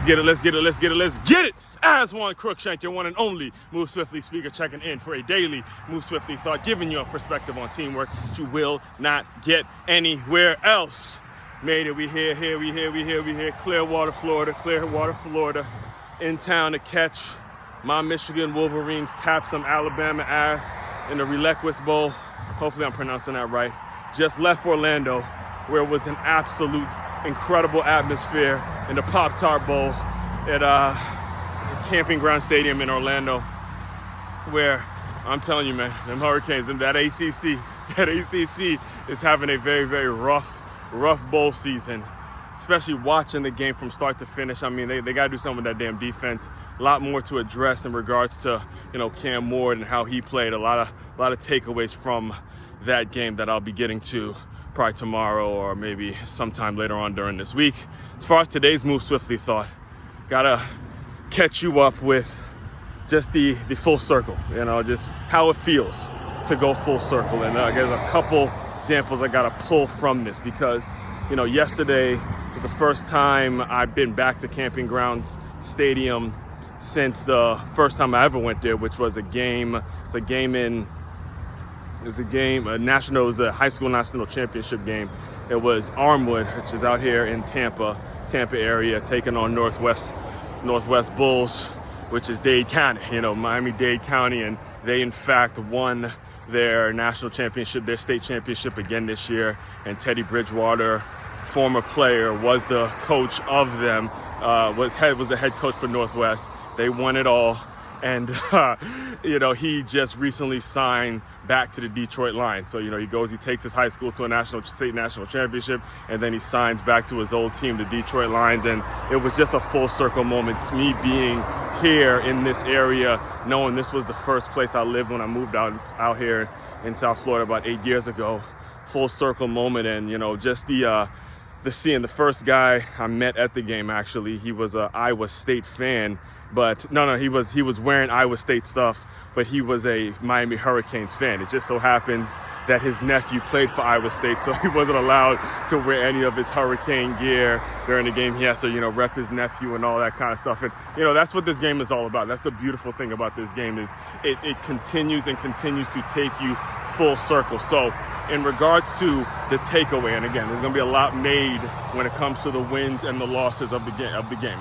Let's get it. As one Crookshank, your one and only Move Swiftly speaker, checking in for a daily Move Swiftly thought, giving you a perspective on teamwork that you will not get anywhere else. Made it, we here, Clearwater, Florida, in town to catch my Michigan Wolverines tap some Alabama ass in the Relecquist Bowl. Hopefully I'm pronouncing that right. Just left Orlando, where it was an absolute incredible atmosphere in the Pop-Tart Bowl at Camping Ground Stadium in Orlando, where I'm telling you, man, them Hurricanes and that ACC is having a very, very rough bowl season, especially watching the game from start to finish. I mean, they got to do something with that damn defense. A lot more to address in regards to, Cam Ward and how he played. A lot of takeaways from that game that I'll be getting to probably tomorrow or maybe sometime later on during this week. As far as today's Move Swiftly thought, gotta catch you up with just the full circle, just how it feels to go full circle. And there's a couple examples I gotta pull from this because, yesterday was the first time I've been back to Camping Grounds Stadium since the first time I ever went there, which was a the high school national championship game. It was Armwood, which is out here in Tampa area, taking on Northwest Bulls, which is Dade County, Miami-Dade County, and they in fact won their national championship, their state championship again this year. And Teddy Bridgewater, former player, was the coach of them, was the head coach for Northwest. They won it all. And, he just recently signed back to the Detroit Lions. So, he takes his high school to a state national championship, and then he signs back to his old team, the Detroit Lions. And it was just a full circle moment. It's me being here in this area, knowing this was the first place I lived when I moved out here in South Florida about 8 years ago. Full circle moment. And, just the seeing the first guy I met at the game, actually, he was a Iowa State fan. But he was wearing Iowa State stuff, but he was a Miami Hurricanes fan. It just so happens that his nephew played for Iowa State, so he wasn't allowed to wear any of his Hurricane gear during the game. He had to, rep his nephew and all that kind of stuff. And, that's what this game is all about. That's the beautiful thing about this game is it continues to take you full circle. So in regards to the takeaway, and again, there's going to be a lot made when it comes to the wins and the losses of the game.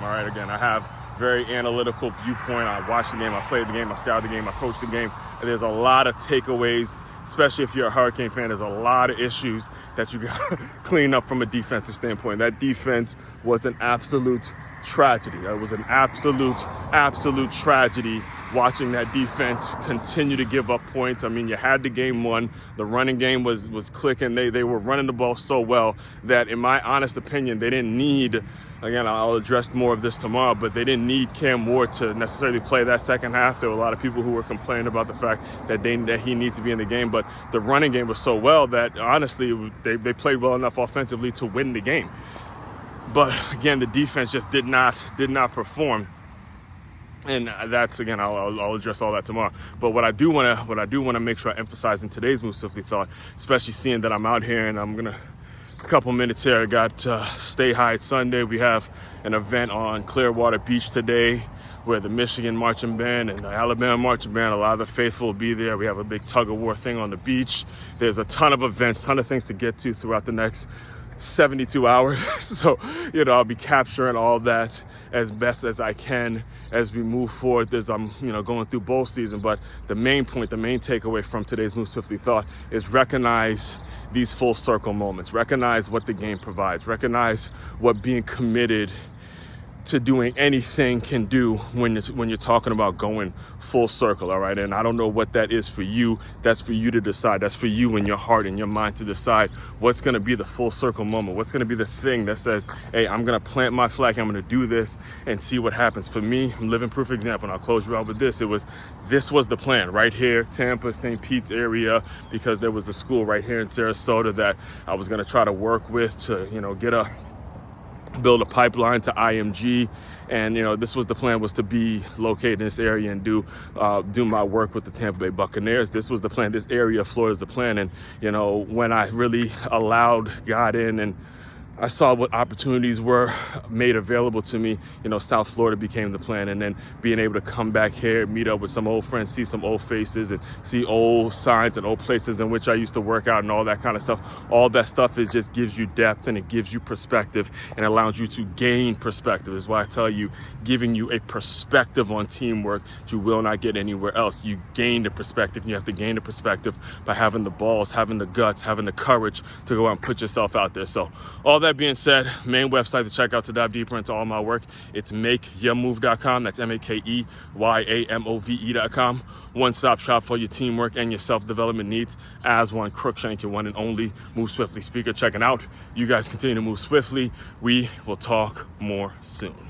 All right, again, I have very analytical viewpoint. I watched the game, I played the game, I scouted the game, I coached the game. And there's a lot of takeaways, especially if you're a Hurricane fan. There's a lot of issues that you got to clean up from a defensive standpoint. That defense was an absolute tragedy. It was an absolute tragedy watching that defense continue to give up points. I mean, you had the game won. The running game was clicking. They were running the ball so well that, in my honest opinion, they didn't need, again, I'll address more of this tomorrow, but they didn't need Cam Ward to necessarily play that second half. There were a lot of people who were complaining about the fact that he needed to be in the game, but the running game was so well that, honestly, they played well enough offensively to win the game. But again, the defense just did not perform. And that's, again, I'll address all that tomorrow. But what I do want to make sure I emphasize in today's Move Swiftly thought, especially seeing that I'm out here and I'm gonna a couple minutes here. I got Stay High Sunday. We have an event on Clearwater Beach today where the Michigan marching band and the Alabama marching band, a lot of the faithful will be there. We have a big tug of war thing on the beach. There's a ton of events, ton of things to get to throughout the next 72 hours. So, I'll be capturing all that as best as I can as we move forward as I'm, going through bowl season. But the main point, the main takeaway from today's Move Swiftly thought is recognize these full circle moments. Recognize what the game provides. Recognize what being committed to doing anything can do when you're talking about going full circle, all right? And I don't know what that is for you. That's for you to decide. That's for you in your heart and your mind to decide what's going to be the full circle moment. What's going to be the thing that says, hey, I'm going to plant my flag. I'm going to do this and see what happens. For me, I'm living proof example, and I'll close you out with this. This was the plan right here, Tampa, St. Pete's area, because there was a school right here in Sarasota that I was going to try to work with to, build a pipeline to IMG. And, this was the plan, was to be located in this area and do my work with the Tampa Bay Buccaneers. This was the plan. This area of Florida is the plan. And, when I really allowed God in and I saw what opportunities were made available to me. South Florida became the plan, and then being able to come back here, meet up with some old friends, see some old faces, and see old signs and old places in which I used to work out and all that kind of stuff. All that stuff just gives you depth, and it gives you perspective, and allows you to gain perspective. Is why I tell you, giving you a perspective on teamwork that you will not get anywhere else. You gain the perspective, and you have to gain the perspective by having the balls, having the guts, having the courage to go out and put yourself out there. So all that being said, main website to check out to dive deeper into all my work, it's makeyourmove.com. That's MakeYamove.com. One-stop shop for your teamwork and your self-development needs. As one, Crookshank, your one and only Move Swiftly speaker, checking out. You guys continue to move swiftly. We will talk more soon.